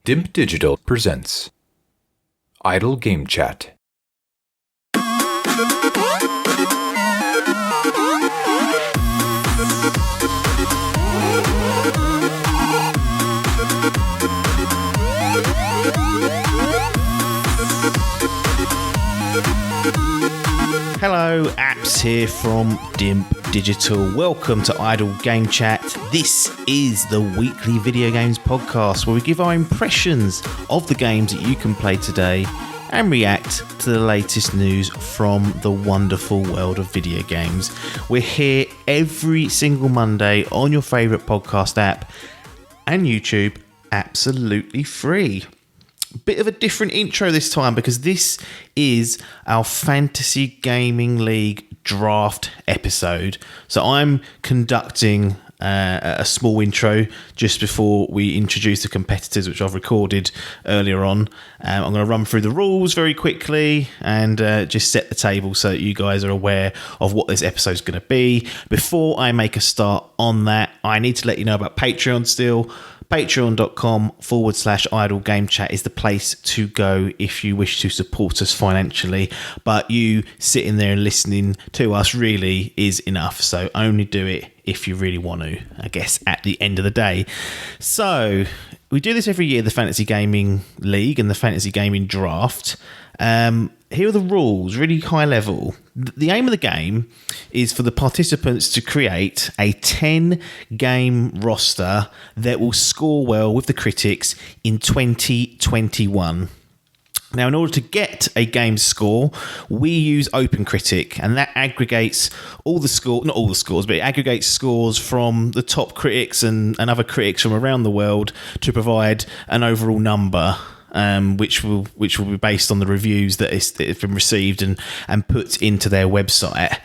Dimp Digital Presents Idle Game Chat. Hello, Apps here from Dimp Digital. Welcome to Idle Game Chat. This is the weekly video games podcast where we give our impressions of the games that you can play today and react to the latest news from the wonderful world of video games. We're here every single Monday on your favourite podcast app and YouTube, absolutely free. Bit of a different intro this time because this is our Fantasy Gaming League draft episode. So I'm conducting a small intro just before we introduce the competitors, which I've recorded earlier on. I'm going to run through the rules very quickly and just set the table so that you guys are aware of what this episode is going to be. Before I make a start on that, I need to let you know about Patreon still. Patreon.com/Idle Game Chat is the place to go if you wish to support us financially. But you sitting there and listening to us really is enough. So only do it if you really want to, I guess, at the end of the day. So we do this every year, the Fantasy Gaming League and the Fantasy Gaming Draft. Here are the rules, really high level. The aim of the game is for the participants to create a 10-game roster that will score well with the critics in 2021. Now, in order to get a game score, we use OpenCritic, and that aggregates all the scores, not all the scores, but it aggregates scores from the top critics and other critics from around the world to provide an overall number. Which will be based on the reviews that have been received and put into their website.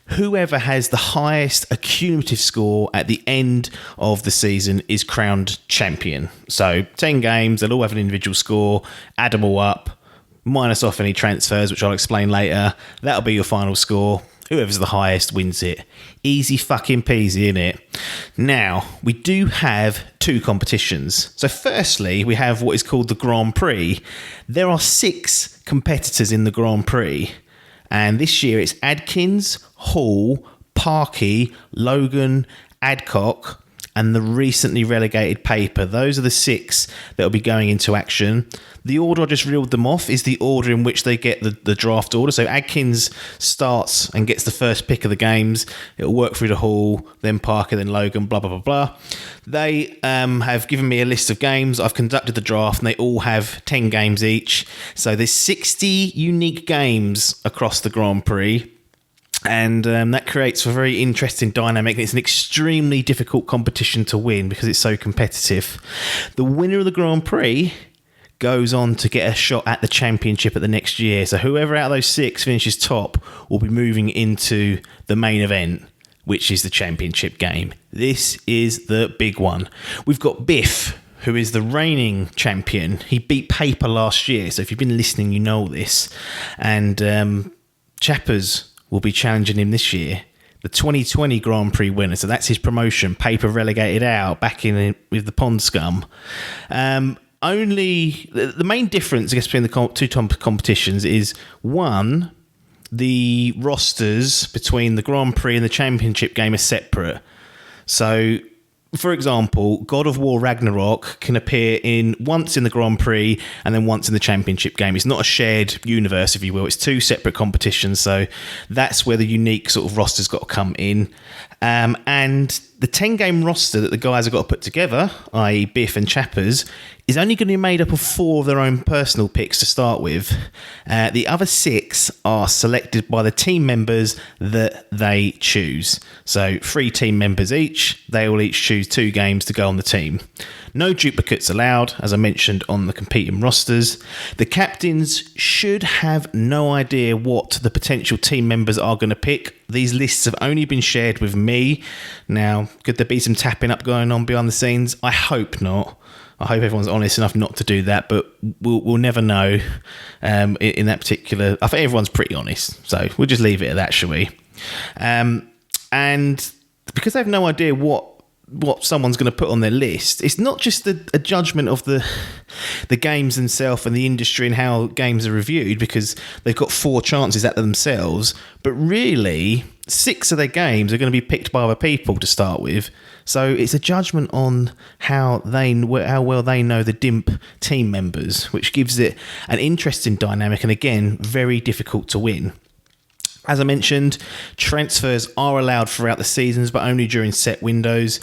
Whoever has the highest accumulative score at the end of the season is crowned champion. So 10 games, they'll all have an individual score, add them all up, minus off any transfers, which I'll explain later. That'll be your final score. Whoever's the highest wins it. Easy fucking peasy, innit? Now, we do have two competitions. So firstly, we have what is called the Grand Prix. There are 6 competitors in the Grand Prix. And this year it's Adkins, Hall, Parkey, Logan, Adcock, and the recently relegated Paper. Those are the 6 that will be going into action. The order I just reeled them off is the order in which they get the draft order. So Adkins starts and gets the first pick of the games. It'll work through the Hall, then Parker, then Logan, blah, blah, blah, blah. They have given me a list of games. I've conducted the draft and they all have 10 games each. So there's 60 unique games across the Grand Prix. And that creates a very interesting dynamic. It's an extremely difficult competition to win because it's so competitive. The winner of the Grand Prix goes on to get a shot at the championship at the next year. So whoever out of those 6 finishes top will be moving into the main event, which is the championship game. This is the big one. We've got Biff, who is the reigning champion. He beat Paper last year. So if you've been listening, you know this. And Chappers will be challenging him this year. The 2020 Grand Prix winner, so that's his promotion. Paper relegated out, back in with the Pond Scum. Only the main difference, I guess, between the two competitions is one, the rosters between the Grand Prix and the Championship game are separate. So, for example, God of War Ragnarok can appear once in the Grand Prix and then once in the Championship game. It's not a shared universe, if you will. It's 2 separate competitions. So that's where the unique sort of roster's got to come in. And the 10-game roster that the guys have got to put together, i.e. Biff and Chappers, is only going to be made up of 4 of their own personal picks to start with. The other 6 are selected by the team members that they choose. So 3 team members each. They will each choose 2 games to go on the team. No duplicates allowed, as I mentioned, on the competing rosters. The captains should have no idea what the potential team members are going to pick. These lists have only been shared with me. Now, could there be some tapping up going on behind the scenes? I hope not. I hope everyone's honest enough not to do that, but we'll never know in that particular... I think everyone's pretty honest, so we'll just leave it at that, shall we? And because they have no idea what someone's going to put on their list, it's not just a judgment of the the games themselves and the industry and how games are reviewed, because they've got 4 chances at themselves, but really 6 of their games are going to be picked by other people to start with. So it's a judgment on how well they know the Dimp team members, which gives it an interesting dynamic and, again, very difficult to win. As I mentioned, transfers are allowed throughout the seasons, but only during set windows.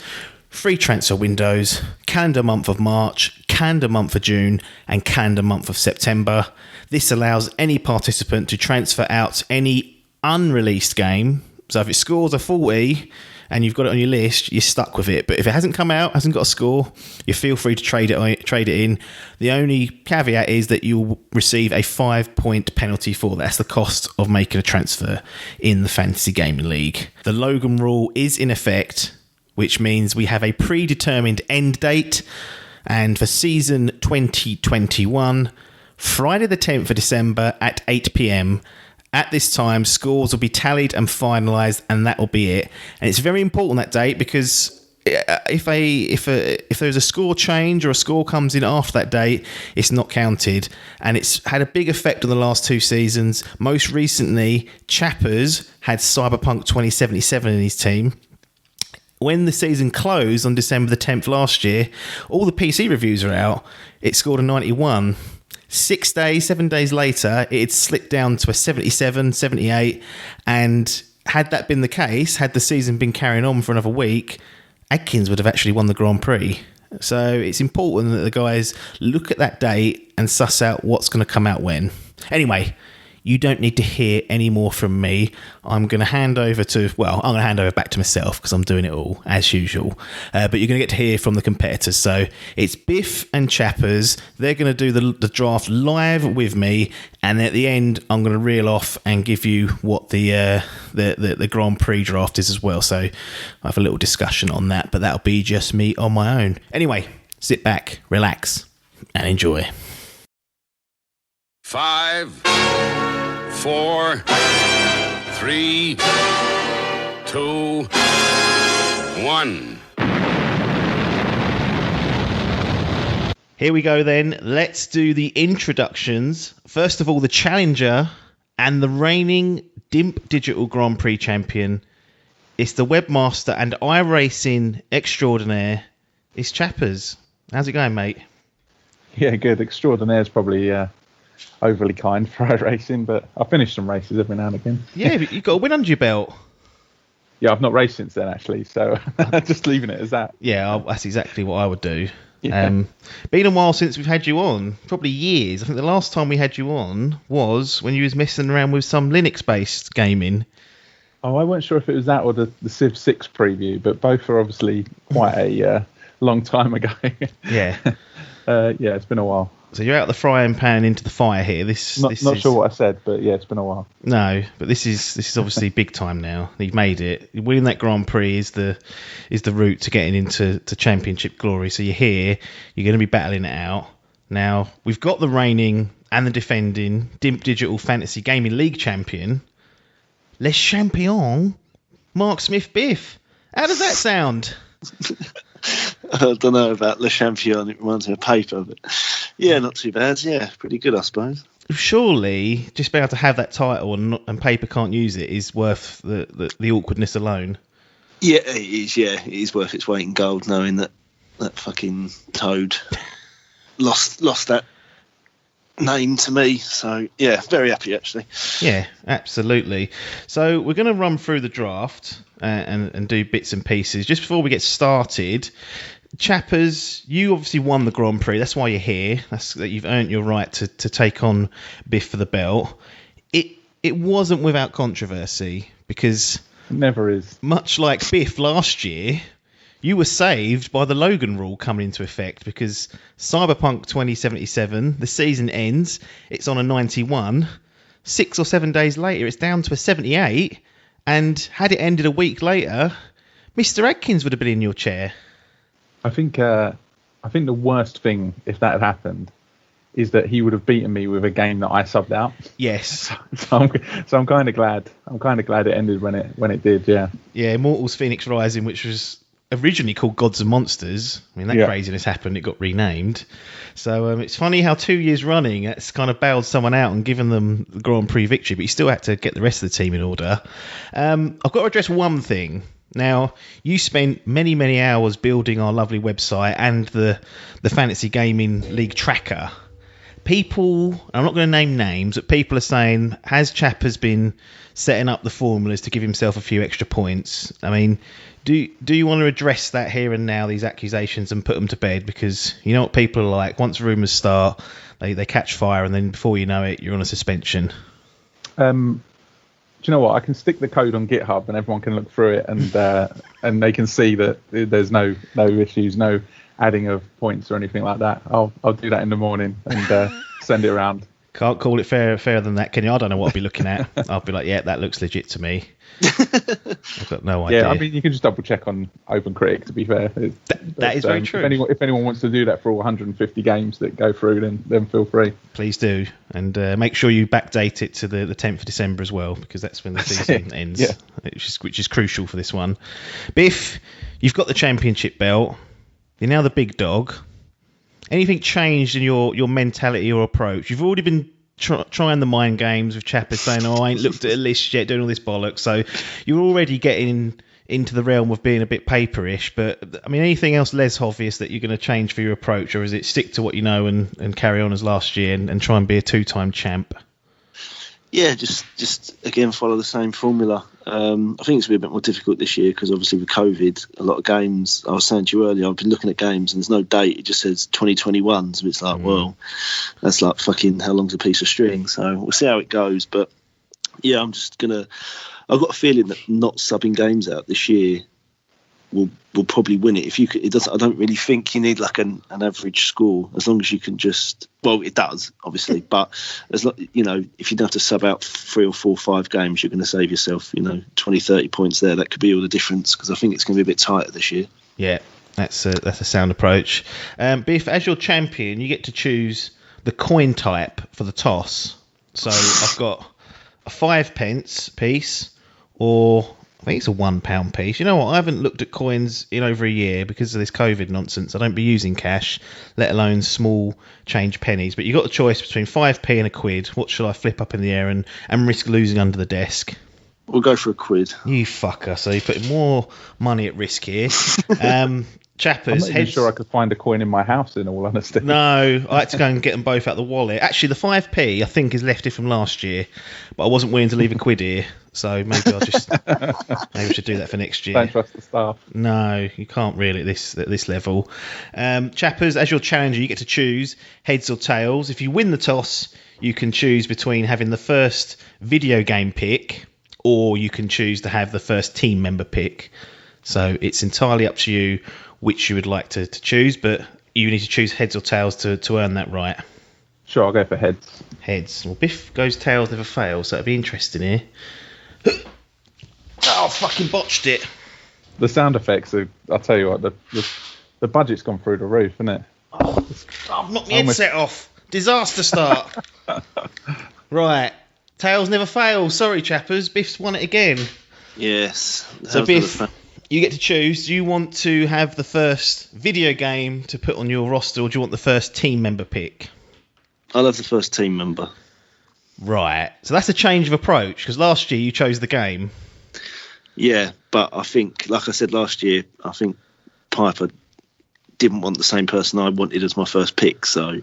Free transfer windows, calendar month of March, calendar month of June, and calendar month of September. This allows any participant to transfer out any unreleased game. So if it scores a 40 and you've got it on your list, you're stuck with it. But if it hasn't come out, hasn't got a score, you feel free to trade it in. The only caveat is that you'll receive a 5-point penalty for that. That's the cost of making a transfer in the Fantasy Gaming League. The Logan rule is in effect, which means we have a predetermined end date. And for season 2021, Friday the 10th of December at 8 p.m, at this time, scores will be tallied and finalised, and that will be it. And it's very important that date, because if there's a score change or a score comes in after that date, it's not counted. And it's had a big effect on the last 2 seasons. Most recently, Chappers had Cyberpunk 2077 in his team. When the season closed on December the 10th last year, all the PC reviews are out. It scored a 91. 7 days later, it had slipped down to a 77, 78. And had that been the case, had the season been carrying on for another week, Adkins would have actually won the Grand Prix. So it's important that the guys look at that date and suss out what's going to come out when. Anyway, you don't need to hear any more from me. I'm going to hand over back to myself, because I'm doing it all as usual. But you're going to get to hear from the competitors. So it's Biff and Chappers. They're going to do the draft live with me, and at the end, I'm going to reel off and give you what the Grand Prix draft is as well. So I have a little discussion on that, but that'll be just me on my own. Anyway, sit back, relax, and enjoy. 5, 4, 3, 2, 1. Here we go then. Let's do the introductions. First of all, the challenger and the reigning Dimp Digital Grand Prix champion. It's the webmaster and iRacing extraordinaire. It's Chappers. How's it going, mate? Yeah, good. Extraordinaire is probably overly kind for iRacing, but I finish some races every now and again. Yeah, but you've got a win under your belt. Yeah, I've not raced since then, actually, so just leaving it as that. Yeah, that's exactly what I would do. Yeah. Been a while since we've had you on, probably years. I think the last time we had you on was when you was messing around with some Linux-based gaming. Oh, I wasn't sure if it was that or the Civ 6 preview, but both are obviously quite a long time ago. Yeah. Yeah, it's been a while. So you're out the frying pan into the fire here. Not sure what I said, but yeah, it's been a while. No, but this is obviously big time now. You've made it. Winning that Grand Prix is the route to getting into championship glory. So you're here. You're going to be battling it out. Now we've got the reigning and the defending Dimp Digital Fantasy Gaming League champion, Le Champion, Mark Smith Biff. How does that sound? I don't know about Le Champion. It reminds me of paper, but yeah, not too bad. Yeah, pretty good, I suppose. Surely, just being able to have that title and paper can't use it is worth the awkwardness alone. Yeah, it is. Yeah, it is worth its weight in gold, knowing that fucking Toad lost that name to me. So yeah, very happy actually. Yeah, absolutely. So we're going to run through the draft and do bits and pieces. Just before we get started, Chappers, you obviously won the Grand Prix. That's why you're here. That you've earned your right to take on Biff for the belt. It wasn't without controversy, because It never is. Much like Biff last year, you were saved by the Logan rule coming into effect, because Cyberpunk 2077, the season ends, it's on a 91. 6 or 7 days later, it's down to a 78. And had it ended a week later, Mr. Adkins would have been in your chair. I think the worst thing, if that had happened, is that he would have beaten me with a game that I subbed out. Yes. So I'm kind of glad. I'm kind of glad it ended when it did. Yeah. Yeah. Immortals Phoenix Rising, which was originally called Gods and Monsters. I mean, that craziness happened. It got renamed. So it's funny how 2 years running, it's kind of bailed someone out and given them the Grand Prix victory, but you still had to get the rest of the team in order. I've got to address one thing. Now, you spent many, many hours building our lovely website and the Fantasy Gaming League tracker. People, I'm not going to name names, but people are saying, has Chappers been setting up the formulas to give himself a few extra points? I mean, do you want to address that here and now, these accusations, and put them to bed? Because you know what people are like. Once rumours start, they catch fire, and then before you know it, you're on a suspension. Do you know what? I can stick the code on GitHub, and everyone can look through it, and they can see that there's no issues, no adding of points or anything like that. I'll do that in the morning and send it around. Can't call it fairer than that, can you? I don't know what I'll be looking at. I'll be like, yeah, that looks legit to me. I've got no idea. Yeah, I mean, you can just double check on OpenCritic, to be fair. That is very true. If anyone wants to do that for all 150 games that go through, then feel free. Please do. And make sure you backdate it to the 10th of December as well, because that's when the season ends, which is crucial for this one. Biff, you've got the championship belt. You're now the big dog. Anything changed in your mentality or approach? You've already been trying the mind games with Chappers saying, I ain't looked at a list yet, doing all this bollocks. So you're already getting into the realm of being a bit paperish. But, I mean, anything else less obvious that you're going to change for your approach? Or is it stick to what you know and carry on as last year and try and be a two-time champ? Yeah, just again, follow the same formula. I think it's going to be a bit more difficult this year because obviously with COVID, a lot of games, I was saying to you earlier, I've been looking at games and there's no date. It just says 2021. So it's like, well, that's like fucking how long's a piece of string? So we'll see how it goes. But yeah, I've got a feeling that not subbing games out this year will probably win it. If you could, I don't really think you need like an average score, as long as you can just, well, it does obviously, but as if you don't have to sub out 3 or 4 or 5 games, you're going to save yourself 20-30 points there. That could be all the difference, because I think it's going to be a bit tighter this year. Yeah, that's a sound approach. Biff, as your champion, you get to choose the coin type for the toss. So I've got a 5 pence piece, or I think it's a £1 piece. You know what? I haven't looked at coins in over a year because of this COVID nonsense. I don't be using cash, let alone small change pennies. But you got the choice between 5p and a quid. What shall I flip up in the air and risk losing under the desk? We'll go for a quid. You fucker. So you're putting more money at risk here. Chappers. I'm not even sure I could find a coin in my house, in all honesty. No, I had to go and get them both out the wallet. Actually, the 5p, I think, is left here from last year. But I wasn't willing to leave a quid here. So maybe maybe I should do that for next year. Don't trust the staff. No, you can't really at this level. Chappers, as your challenger, you get to choose heads or tails. If you win the toss, you can choose between having the first video game pick, or you can choose to have the first team member pick. So it's entirely up to you which you would like to choose, but you need to choose heads or tails to earn that right. Sure, I'll go for heads. Heads. Well, Biff goes tails, never fails, so it'll be interesting here. Oh, fucking botched it. The sound effects I'll tell you what, the budget's gone through the roof, isn't it? Oh, I've knocked my headset off. Disaster start. Right. Tails never fails. Sorry, Chappers. Biff's won it again. Yes. So, Biff, you get to choose. Do you want to have the first video game to put on your roster, or do you want the first team member pick? I'll have the first team member. Right. So that's a change of approach, because last year you chose the game. Yeah, but I think, like I said last year, I think Piper didn't want the same person I wanted as my first pick, so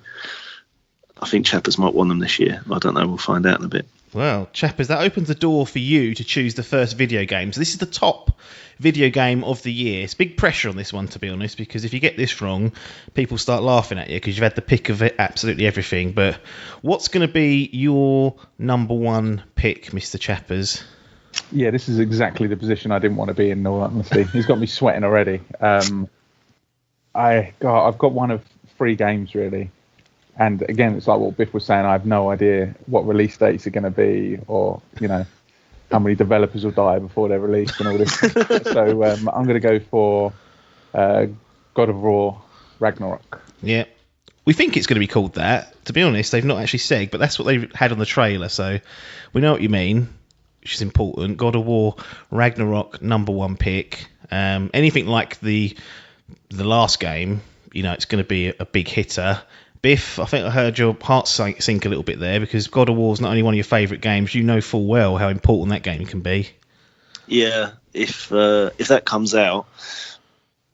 I think Chappers might want them this year. I don't know, we'll find out in a bit. Well, Chappers, that opens the door for you to choose the first video game. So this is the top video game of the year. It's big pressure on this one, to be honest, because if you get this wrong, people start laughing at you because you've had the pick of absolutely everything. But what's going to be your number one pick, Mr. Chappers? Yeah, this is exactly the position I didn't want to be in, all honesty. He's got me sweating already. I've got one of 3 games, really. And again, it's like what Biff was saying. I have no idea what release dates are going to be, or how many developers will die before they're released and all this. So I'm going to go for God of War Ragnarok. Yeah, we think it's going to be called that. To be honest, they've not actually said, but that's what they had on the trailer. So we know what you mean, which is important. God of War Ragnarok, number 1 pick. Anything like the last game, it's going to be a big hitter. Biff, I think I heard your heart sink a little bit there, because God of War is not only one of your favourite games, you know full well how important that game can be. Yeah, if that comes out,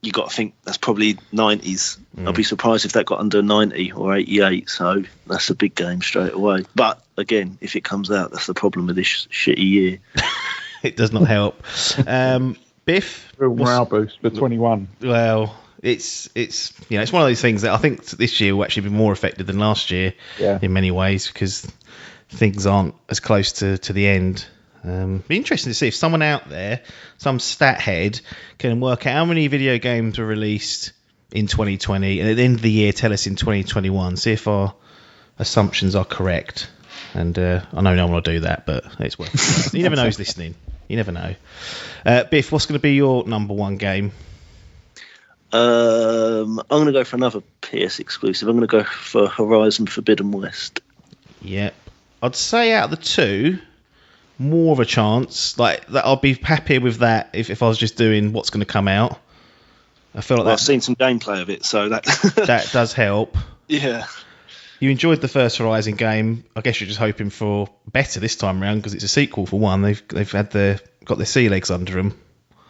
you got to think that's probably 90s. I'd be surprised if that got under 90 or 88. So that's a big game straight away. But again, if it comes out, that's the problem with this shitty year. It does not help. Biff, Real morale boost for 21. Well, it's one of those things that I think this year will actually be more affected than last year in many ways, because things aren't as close to the end. Be interesting to see if someone out there, some stat head, can work out how many video games were released in 2020, and at the end of the year tell us in 2021. See if our assumptions are correct. And I know no one will do that, but it's worth it. You never know who's listening. You never know. Biff, what's going to be your number one game? I'm going to go for another PS exclusive. I'm going to go for Horizon Forbidden West. Yep. I'd say out of the two, more of a chance. Like that, I'll be happier with that if I was just doing what's going to come out. I feel like I've seen some gameplay of it, so that that does help. Yeah. You enjoyed the first Horizon game. I guess you're just hoping for better this time around, because it's a sequel for one. They've got their sea legs under them.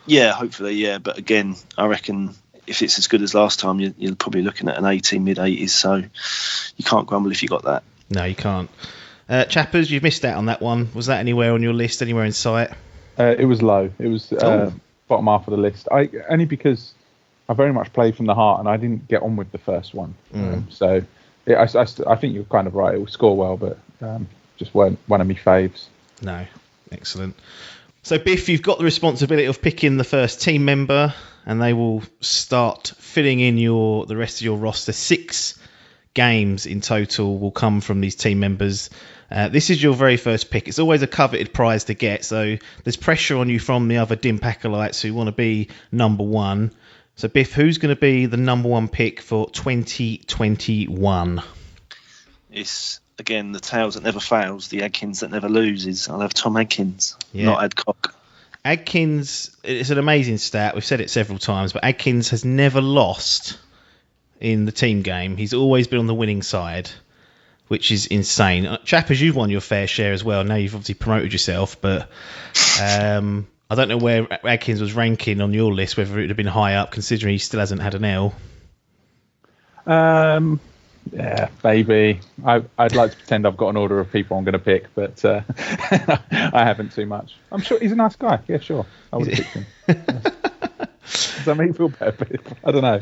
Yeah, hopefully, yeah. But again, I reckon if it's as good as last time, you're probably looking at an 80, mid-80s. So you can't grumble if you got that. No, you can't. Chappers, you've missed out on that one. Was that anywhere on your list, anywhere in sight? It was low. It was bottom half of the list. Only because I very much played from the heart, and I didn't get on with the first one. So I think you're kind of right. It will score well, but just weren't one of my faves. No. Excellent. So, Biff, you've got the responsibility of picking the first team member, and they will start filling in the rest of your roster. 6 games in total will come from these team members. This is your very first pick. It's always a coveted prize to get, so there's pressure on you from the other Dimp acolytes who want to be number one. So, Biff, who's going to be the number one pick for 2021? It's, again, the tails that never fails, the Adkins that never loses. I'll have Tom Adkins, not Adcock. Adkins, it's an amazing stat. We've said it several times, but Adkins has never lost in the team game. He's always been on the winning side, which is insane. Chappers, you've won your fair share as well. Now you've obviously promoted yourself, but I don't know where Adkins was ranking on your list, whether it would have been high up, considering he still hasn't had an L. Yeah, maybe. I'd like to pretend I've got an order of people I'm going to pick, but I haven't too much. I'm sure he's a nice guy. Yeah, sure. I would pick him. Does that make you feel better? I don't know.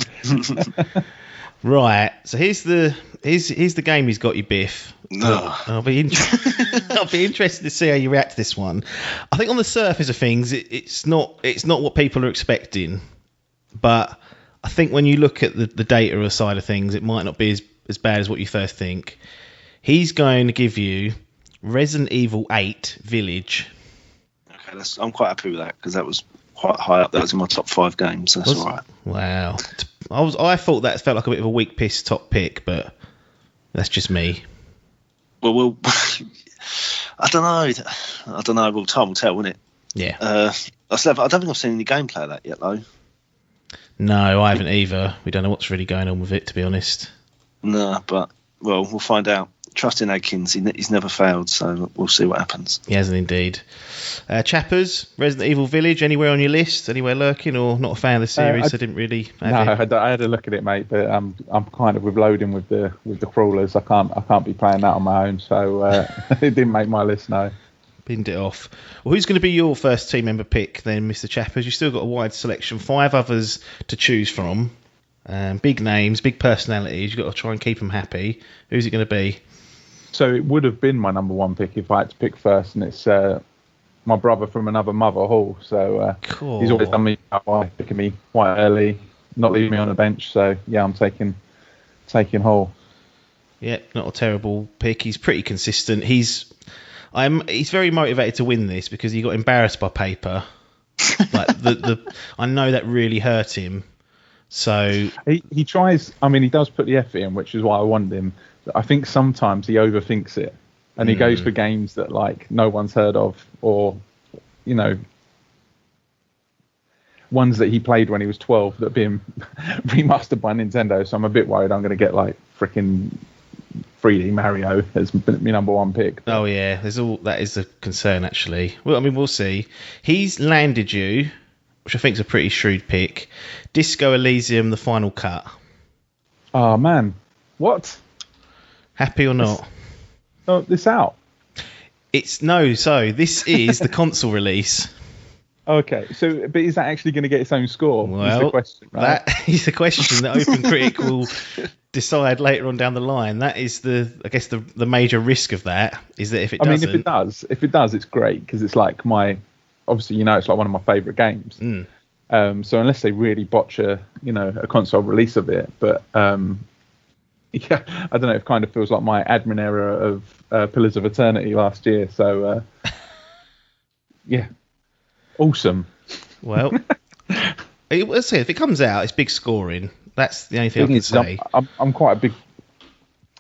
Right. So here's the game he's got you, Biff. No. I'll be interested to see how you react to this one. I think on the surface of things, it's not what people are expecting, but I think when you look at the data side of things, it might not be as bad as what you first think. He's going to give you Resident Evil 8 Village. Okay, I'm quite happy with that, because that was quite high up. That was in my top 5 games. So that's all right. Wow. I thought that felt like a bit of a weak piss top pick, but that's just me. Well, I don't know. Well, time will tell, won't it? Yeah. I don't think I've seen any gameplay of that yet, though. No, I haven't either. We don't know what's really going on with it, to be honest. No, but, well, we'll find out. Trust in Adkins. He's never failed, so we'll see what happens. He hasn't indeed. Chappers, Resident Evil Village, anywhere on your list? Anywhere lurking, or not a fan of the series? I didn't really have it? I had a look at it, mate, but I'm kind of with loading with the crawlers. I can't be playing that on my own, so it didn't make my list, no. Pinned it off. Well, who's going to be your first team member pick then, Mr. Chappers? You've still got a wide selection, 5 others to choose from. Big names, big personalities. You've got to try and keep them happy. Who's it going to be? So it would have been my number one pick if I had to pick first, and it's my brother from another mother, Hall. So cool. He's always done me by picking me quite early, not leaving me on the bench. So yeah, I'm taking Hall. Yeah, not a terrible pick. He's pretty consistent. He's very motivated to win this because he got embarrassed by Paper. Like I know that really hurt him. So he tries. I mean, he does put the effort in, which is why I wanted him. I think sometimes he overthinks it, and he goes for games that like no one's heard of, or ones that he played when he was 12 that are being remastered by Nintendo. So I'm a bit worried I'm going to get like freaking 3D Mario as my number one pick. Oh yeah, that is a concern actually. Well, I mean, we'll see. He's landed you, which I think is a pretty shrewd pick. Disco Elysium: The Final Cut. Oh man, what? Happy or not? Oh, this out. So this is the console release. Okay, so but is that actually going to get its own score? Well, is the question, right? that is the question that OpenCritic will decide later on down the line. That is the major risk of that is that if it doesn't. I mean, if it does, it's great because it's like obviously it's like one of my favourite games. So unless they really botch a console release of it, but yeah, I don't know. It kind of feels like my admin error of Pillars of Eternity last year. So yeah, awesome. Well, let's see if it comes out. It's big scoring. That's the only thing I can say. I'm quite a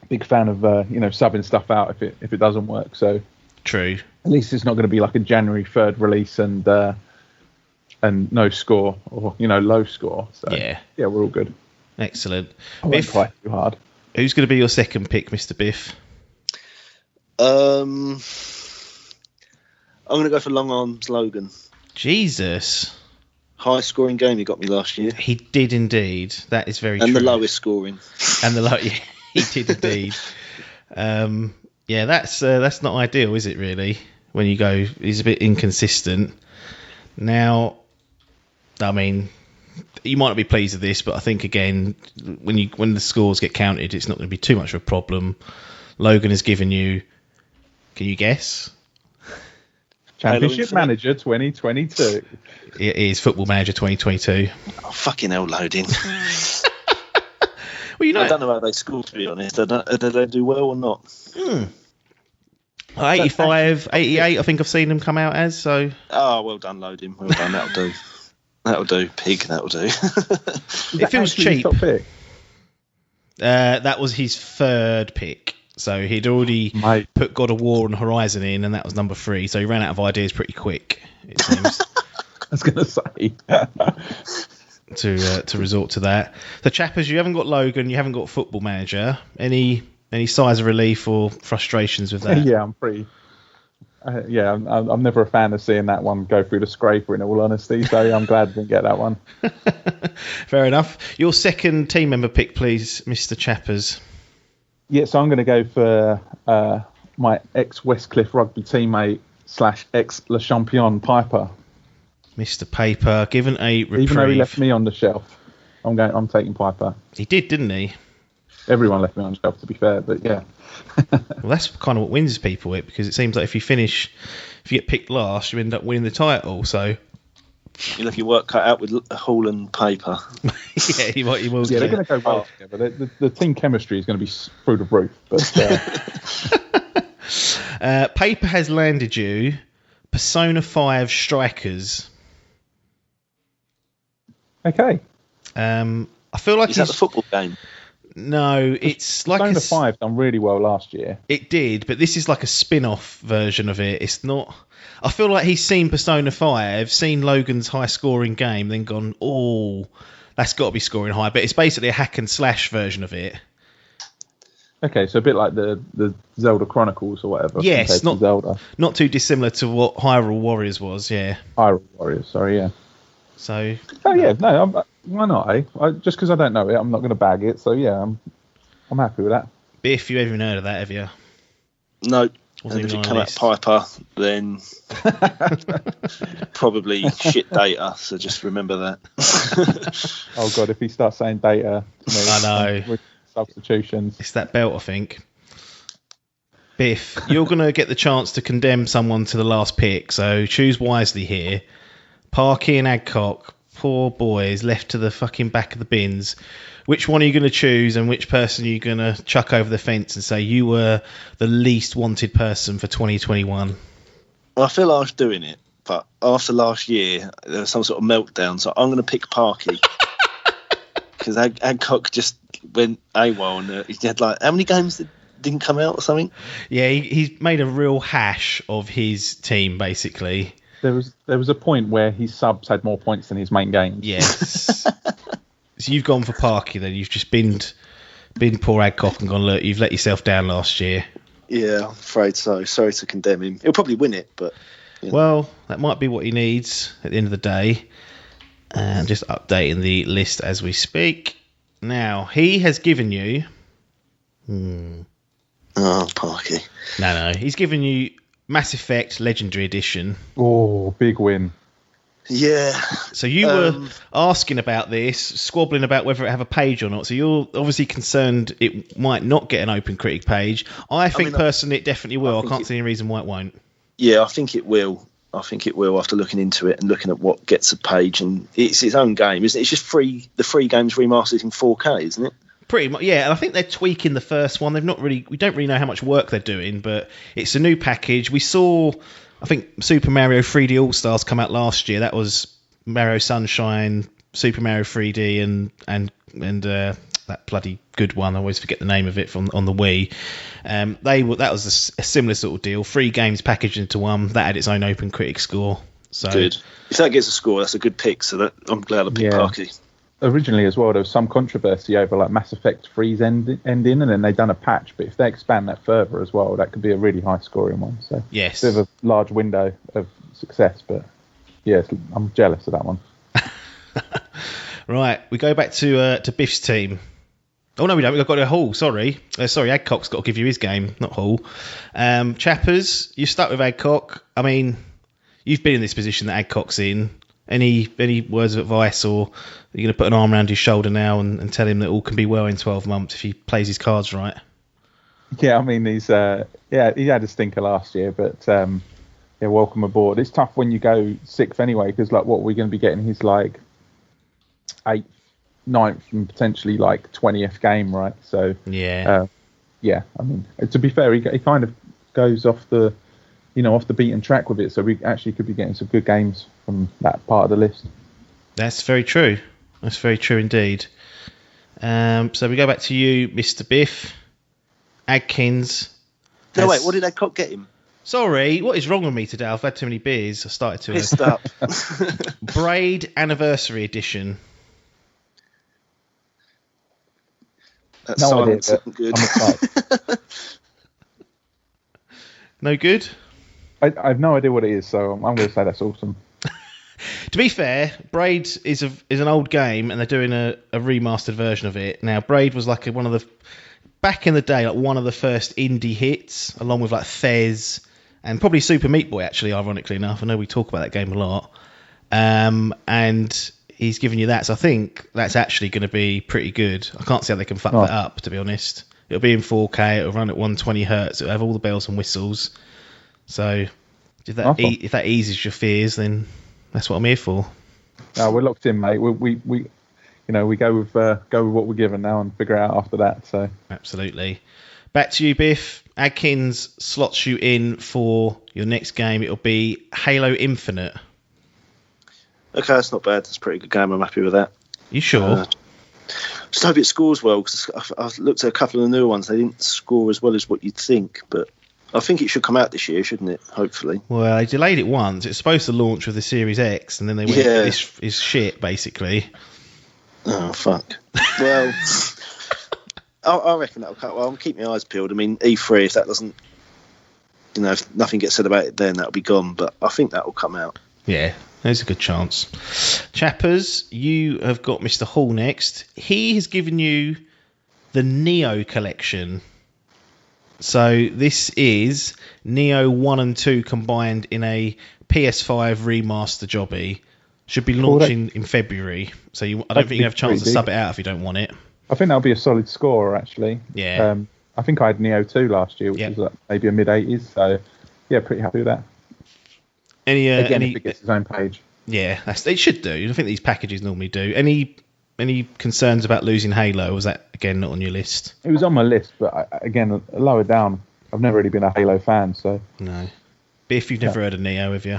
big fan of subbing stuff out if it doesn't work. So true. At least it's not going to be like a January 3rd release and no score or low score. So yeah, we're all good. Excellent. I won't quite too hard. Who's going to be your second pick, Mr. Biff? I'm going to go for Long Arms Logan. Jesus. High scoring game he got me last year. He did indeed. That is very true. And the lowest scoring. Yeah, he did indeed. Yeah, that's not ideal, is it really? When you go, he's a bit inconsistent. Now, I mean, you might not be pleased with this, but I think again, when the scores get counted, it's not going to be too much of a problem. Logan has given you. Can you guess? Championship Manager 2022. It is Football Manager 2022. Oh, fucking hell, loading. Well, I don't know how they score, to be honest. Do they do well or not? 85, 88, I think I've seen them come out as. So. Oh, well done, loading. Well done. That'll do. That'll do, pig. That'll do. It feels cheap. Top pick? That was his third pick. So he'd already put God of War and Horizon in, and that was number 3. So he ran out of ideas pretty quick, it seems. I was going to say. to resort to that. So, Chappers, you haven't got Logan, you haven't got Football Manager. Any sighs of relief or frustrations with that? Yeah, I'm pretty. I'm never a fan of seeing that one go through the scraper, in all honesty. So I'm glad I didn't get that one. Fair enough. Your second team member pick, please, Mr. Chappers. Yeah, so I'm going to go for my ex-Westcliff rugby teammate / ex-Le Champion Piper. Mr. Paper, given a reprieve. Even though he left me on the shelf, I'm taking Piper. He did, didn't he? Everyone left me on the shelf, to be fair, but yeah. Well, that's kind of what wins people it, because it seems like if you get picked last, you end up winning the title. So you'll have your work cut out with Hall and Paper. Yeah, you will. Yeah, they're going to go well together. The team chemistry is going to be through the roof. But Paper has landed you Persona 5 Strikers. Okay. I feel like is that the football game? No, it's like Persona 5 done really well last year. It did, but this is like a spin-off version of it. It's not. I feel like he's seen Persona 5, seen Logan's high-scoring game, then gone, oh, that's got to be scoring high. But it's basically a hack and slash version of it. Okay, so a bit like the Zelda Chronicles or whatever. Yes, Zelda. Not too dissimilar to what Hyrule Warriors was. Yeah. Hyrule Warriors. Sorry, yeah. So. Oh yeah, no. Why not? Just because I don't know it, I'm not going to bag it. So yeah, I'm happy with that. Biff, you haven't heard of that, have you? No. And if it come out Piper, then probably shit data. So just remember that. Oh god, if he starts saying data, to me, I know. Substitutions. It's that belt, I think. Biff, you're going to get the chance to condemn someone to the last pick, so choose wisely here. Parky and Adcock, poor boys, left to the fucking back of the bins. Which one are you going to choose, and which person are you going to chuck over the fence and say you were the least wanted person for 2021? Well, I feel like I was doing it, but after last year, there was some sort of meltdown, so I'm going to pick Parky. Because Adcock just went AWOL, and he had like, how many games that didn't come out or something? Yeah, he's made a real hash of his team, basically. There was a point where his subs had more points than his main games. Yes. So you've gone for Parky then. You've just been poor Adcock and gone, look, you've let yourself down last year. Yeah, I'm afraid so. Sorry to condemn him. He'll probably win it, but... Well, that might be what he needs at the end of the day. And just updating the list as we speak. Now, he has given you... Oh, Parky. No. He's given you Mass Effect Legendary Edition. Oh, big win. Yeah. So you were asking about this, squabbling about whether it have a page or not. So you're obviously concerned it might not get an Open Critic page. I think personally it definitely will. I can't see any reason why it won't. Yeah, I think it will. After looking into it and looking at what gets a page, and it's its own game, isn't it? It's just free. The free game's remastered in 4K, isn't it? Pretty much, yeah. And I think they're tweaking the first one. We don't really know how much work they're doing, but it's a new package. We saw, I think, Super Mario 3D All Stars come out last year. That was Mario Sunshine, Super Mario 3D, and that bloody good one. I always forget the name of it on the Wii. That was a similar sort of deal. 3 games packaged into one. That had its own Open Critic score. So good. If that gets a score, that's a good pick. So I'm glad I picked Parky. Originally as well, there was some controversy over like Mass Effect 3's ending, and then they've done a patch. But if they expand that further as well, that could be a really high scoring one. So yes, bit of a large window of success. But yes, I'm jealous of that one. Right, we go back to Biff's team. Oh no, we don't. We've got a Hall. Sorry, Adcock's got to give you his game, not Hall. Chappers, you're stuck with Adcock. I mean, you've been in this position that Adcock's in. Any words of advice, or are you going to put an arm around his shoulder now and tell him that all can be well in 12 months if he plays his cards right? Yeah, I mean, he had a stinker last year, but welcome aboard. It's tough when you go 6th anyway, because like what we're going to be getting his like 8th, 9th, and potentially like 20th game, right? So yeah. I mean, to be fair, he kind of goes off the beaten track with it, so we actually could be getting some good games from that part of the list. That's very true. That's very true indeed. So we go back to you, Mr. Biff. Adkins. No, wait, what did Adcock get him? Sorry, what is wrong with me today? I've had too many beers. I started to... Pissed up. Braid Anniversary Edition. That's no silence. idea, Good. I'm excited. No good? I have no idea what it is, so I'm going to say that's awesome. To be fair, Braid is an old game, and they're doing a remastered version of it. Now, Braid was like one of the... Back in the day, like one of the first indie hits, along with like Fez and probably Super Meat Boy, actually, ironically enough. I know we talk about that game a lot. And he's given you that, so I think that's actually going to be pretty good. I can't see how they can fuck that up, to be honest. It'll be in 4K, it'll run at 120 hertz, it'll have all the bells and whistles. So if that eases your fears, then that's what I'm here for. No, we're locked in, mate. We go with what we're given now and figure out after that. So absolutely. Back to you, Biff. Adkins slots you in for your next game. It'll be Halo Infinite. Okay, that's not bad. That's a pretty good game. I'm happy with that. You sure? Just hope it scores well, because I've looked at a couple of the newer ones. They didn't score as well as what you'd think, but I think it should come out this year, shouldn't it? Hopefully. Well, they delayed it once. It's supposed to launch with the Series X, and then they went, this is shit, basically. Oh, fuck. Well, I reckon that'll cut. Well, I'll keep my eyes peeled. I mean, E3, if that doesn't, if nothing gets said about it then, that'll be gone, but I think that'll come out. Yeah, there's a good chance. Chappers, you have got Mr. Hall next. He has given you the Neo collection. So this is Neo 1 and 2 combined in a PS5 remaster jobby. Should be launching in February. So I don't think you have a chance to sub it out if you don't want it. I think that'll be a solid score, actually. Yeah. I think I had Neo 2 last year, which was like maybe a mid-80s. So, yeah, pretty happy with that. Again, if it gets its own page. Yeah, it should do. I think these packages normally do. Any concerns about losing Halo? Or was that, again, not on your list? It was on my list, but again, lower down. I've never really been a Halo fan, so... No. Biff, you've never heard of Neo, have you?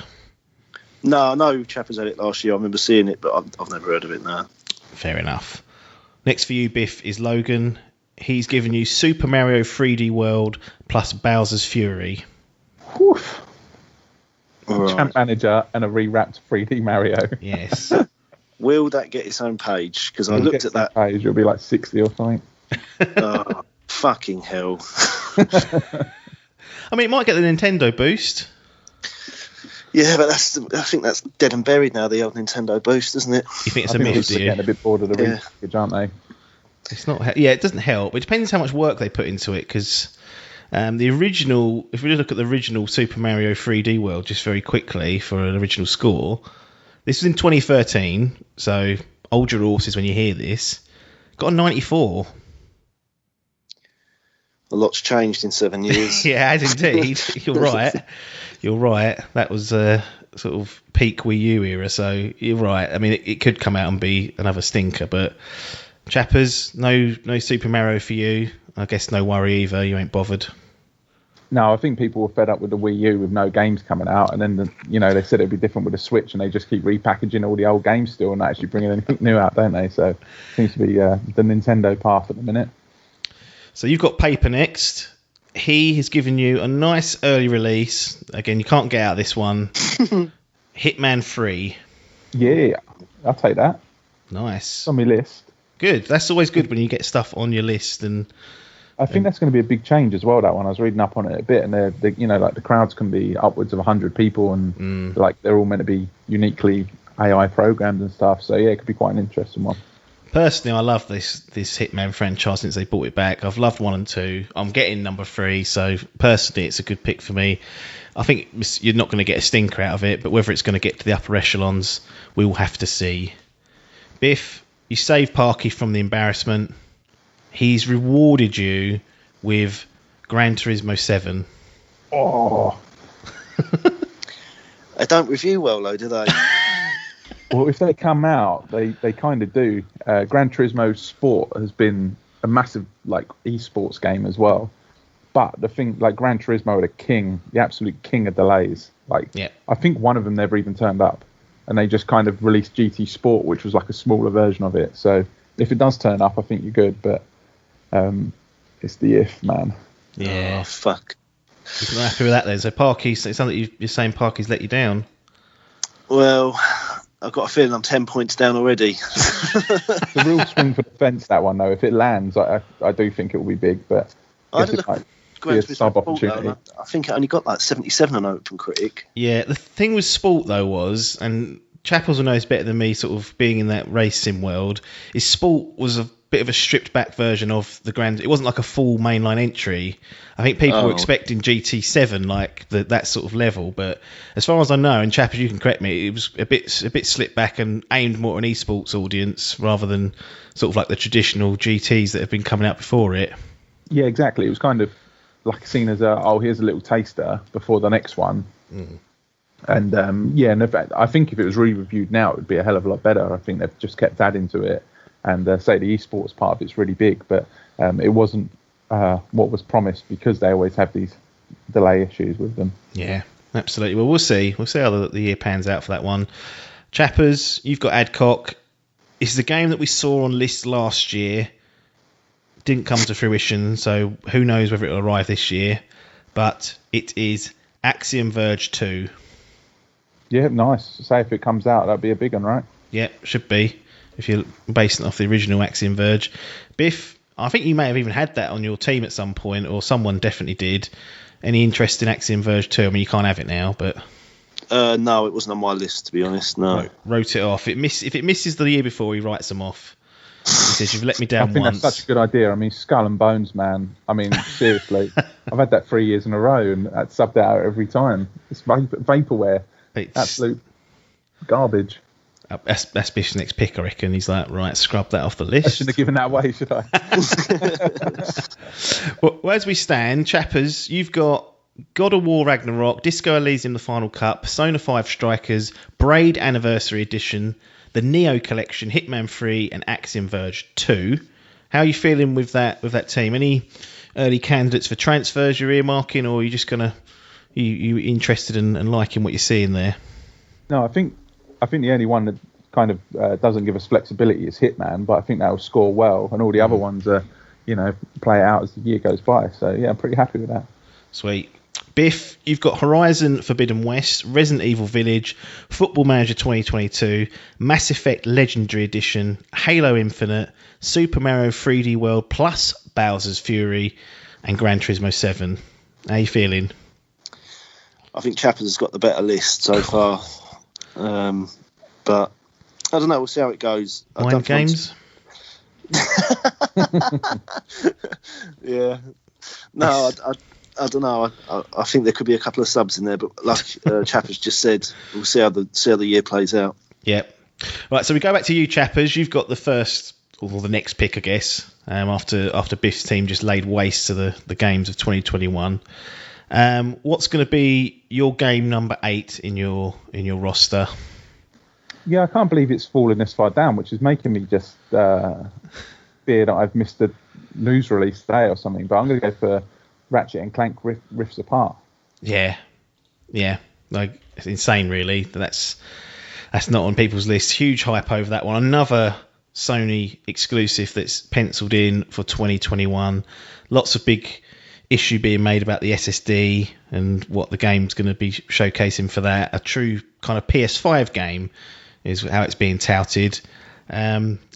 No, I know Chappers had it last year. I remember seeing it, but I've never heard of it now. Fair enough. Next for you, Biff, is Logan. He's given you Super Mario 3D World plus Bowser's Fury. Oof. Right. Champ Manager, and a rewrapped 3D Mario. Yes. Will that get its own page? Because I When it looked gets at that. page, it'll be like 60 or something. Oh, fucking hell. I mean, it might get the Nintendo boost. Yeah, but I think that's dead and buried now, the old Nintendo boost, isn't it? You think it's I a think myth, people do are you? getting a bit bored of the Yeah. repackage, aren't they? It's not. Yeah, it doesn't help. It depends how much work they put into it. Because the original, if we look at the original Super Mario 3D World, just very quickly for an original score, this was in 2013. So hold your horses when you hear this. Got a 94. A lot's changed in 7 years. Yeah, as indeed. You're right. You're right. That was sort of peak Wii U era. So you're right. I mean, it could come out and be another stinker, but. Chappers, no Super Mario for you. I guess no worry either. You ain't bothered. No, I think people were fed up with the Wii U with no games coming out, and then they said it'd be different with the Switch, and they just keep repackaging all the old games still, and not actually bringing anything new out, don't they? So it seems to be the Nintendo path at the minute. So you've got Paper next. He has given you a nice early release. Again, you can't get out of this one. Hitman 3. Yeah, I'll take that. Nice. It's on my list. Good. That's always good when you get stuff on your list. And I think that's going to be a big change as well. That one, I was reading up on it a bit, and like the crowds can be upwards of 100 people, and like they're all meant to be uniquely AI programmed and stuff. So yeah, it could be quite an interesting one. personally, I love this Hitman franchise since they brought it back. I've loved 1 and 2. I'm getting number 3, so personally, it's a good pick for me. I think you're not going to get a stinker out of it, but whether it's going to get to the upper echelons, we will have to see. Biff, you saved Parky from the embarrassment. He's rewarded you with Gran Turismo 7. Oh, They don't review well, though, do they? well, if they come out, they kind of do. Gran Turismo Sport has been a massive esports game as well. But the thing, Gran Turismo are the absolute king of delays. I think one of them never even turned up, and they just kind of released GT Sport, which was like a smaller version of it. So if it does turn up, I think you're good. But it's the if, man. Yeah. Oh, fuck. You're not happy with that then? So Parky's, it sounds like you're saying Parky's let you down. Well, I've got a feeling I'm 10 points down already. It's a real swing for the fence, that one, though. If it lands, I do think it will be big, but I had a look at Gran be a Turismo sub Sport, opportunity. though, I think it only got 77 on Open Critic. Yeah, the thing with Sport, though, was, and Chappers will know this better than me, sort of being in that racing world, is Sport was a bit of a stripped back version of the Grand. It wasn't like a full mainline entry. I think people were expecting GT7 that sort of level, but as far as I know, and Chappers, you can correct me, it was a bit slipped back and aimed more at an esports audience rather than sort of like the traditional GTs that have been coming out before it. Yeah, exactly. It was kind of seen as here's a little taster before the next one. And and in fact, I think if it was re-reviewed now, it would be a hell of a lot better. I think they've just kept adding to it, and say the esports part of it's really big, but it wasn't what was promised, because they always have these delay issues with them. Yeah, absolutely. Well, we'll see how the year pans out for that one. Chappers, you've got Adcock. It's the game that we saw on lists last year. Didn't come to fruition, so who knows whether it'll arrive this year. But it is Axiom Verge 2. Yeah, nice. Say if it comes out, that'd be a big one, right? Yeah, should be, if you're basing it off the original Axiom Verge. Biff, I think you may have even had that on your team at some point, or someone definitely did. Any interest in Axiom Verge 2? I mean, you can't have it now, but... No, it wasn't on my list, to be honest, no. Wrote it off. If it misses the year before, he writes them off. He says, you've let me down I think once. that's such a good idea. I mean, Skull and Bones, man. I mean, seriously. I've had that 3 years in a row, and that's subbed out every time. It's vaporware. It's absolute garbage. That's Biff's next pick, I reckon. He's like, right, scrub that off the list. I shouldn't have given that away, should I? Well, as we stand, Chappers, you've got God of War Ragnarok, Disco Elysium The Final Cut, Persona 5 Strikers, Braid Anniversary Edition, the Neo Collection, Hitman 3, and Axiom Verge 2. How are you feeling with that team? Any early candidates for transfers you're earmarking, or are you just going to... You interested in and liking what you're seeing there? No, I think the only one that kind of doesn't give us flexibility is Hitman, but I think that will score well, and all the other ones are, play it out as the year goes by. So yeah, I'm pretty happy with that. Sweet. Biff, you've got Horizon Forbidden West, Resident Evil Village, Football Manager 2022, Mass Effect Legendary Edition, Halo Infinite, Super Mario 3D World plus Bowser's Fury, and Gran Turismo 7. How you feeling? I think Chappers has got the better list so far. But I don't know. We'll see how it goes. Mind games? Yeah. No, I don't know. I think there could be a couple of subs in there, but like Chappers just said, we'll see how the year plays out. Yep. Right, so we go back to you, Chappers. You've got the first, or the next pick, I guess, after Biff's team just laid waste to the games of 2021. What's going to be your game number 8 in your roster? Yeah, I can't believe it's fallen this far down, which is making me just fear that I've missed a news release today or something. But I'm going to go for Ratchet and Clank Rifts Apart. Yeah, like it's insane, really. That's not on people's list. Huge hype over that one. Another Sony exclusive that's penciled in for 2021. Lots of big issue being made about the SSD and what the game's going to be showcasing for that. A true kind of PS5 game is how it's being touted.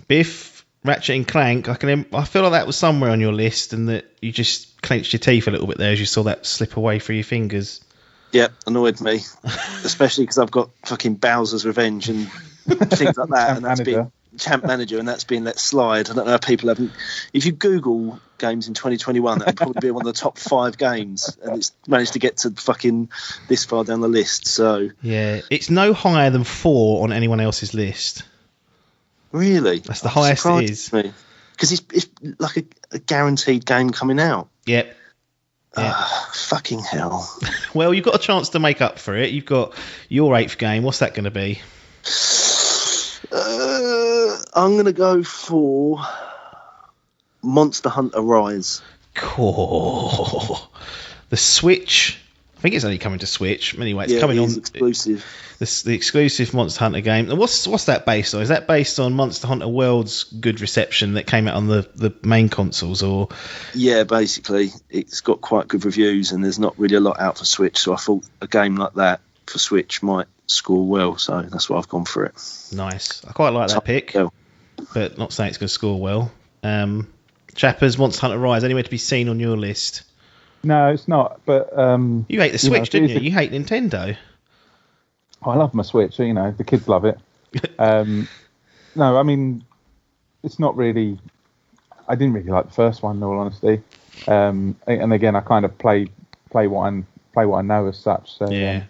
Biff, Ratchet and Clank, I feel like that was somewhere on your list and that you just clenched your teeth a little bit there as you saw that slip away through your fingers. Yeah, annoyed me, especially because I've got fucking Bowser's Revenge and things like that, and that's been Champ Manager, and that's been let slide. I don't know if people haven't. If you Google games in 2021, that would probably be one of the top 5 games, and it's managed to get to fucking this far down the list. So yeah, it's no higher than 4 on anyone else's list. Really, that's the highest it is. Because it's like a guaranteed game coming out. Yep. Yeah. Fucking hell. Well, you've got a chance to make up for it. You've got your 8th game. What's that going to be? I'm going to go for Monster Hunter Rise. Cool. The Switch. I think it's only coming to Switch. Anyway, it's coming on exclusive. The exclusive Monster Hunter game. And what's that based on? Is that based on Monster Hunter World's good reception that came out on the main consoles, or? Yeah, basically, it's got quite good reviews, and there's not really a lot out for Switch. So I thought a game like that for Switch might score well. So that's why I've gone for it. Nice. I quite like that pick, but not saying it's going to score well. Chappers, Monster Hunter Rise, anywhere to be seen on your list? No, it's not. But you hate the Switch, didn't you? You hate Nintendo. I love my Switch. The kids love it. No, I mean, it's not really. I didn't really like the first one, in all honesty. And again, I kind of play what I know as such. So yeah.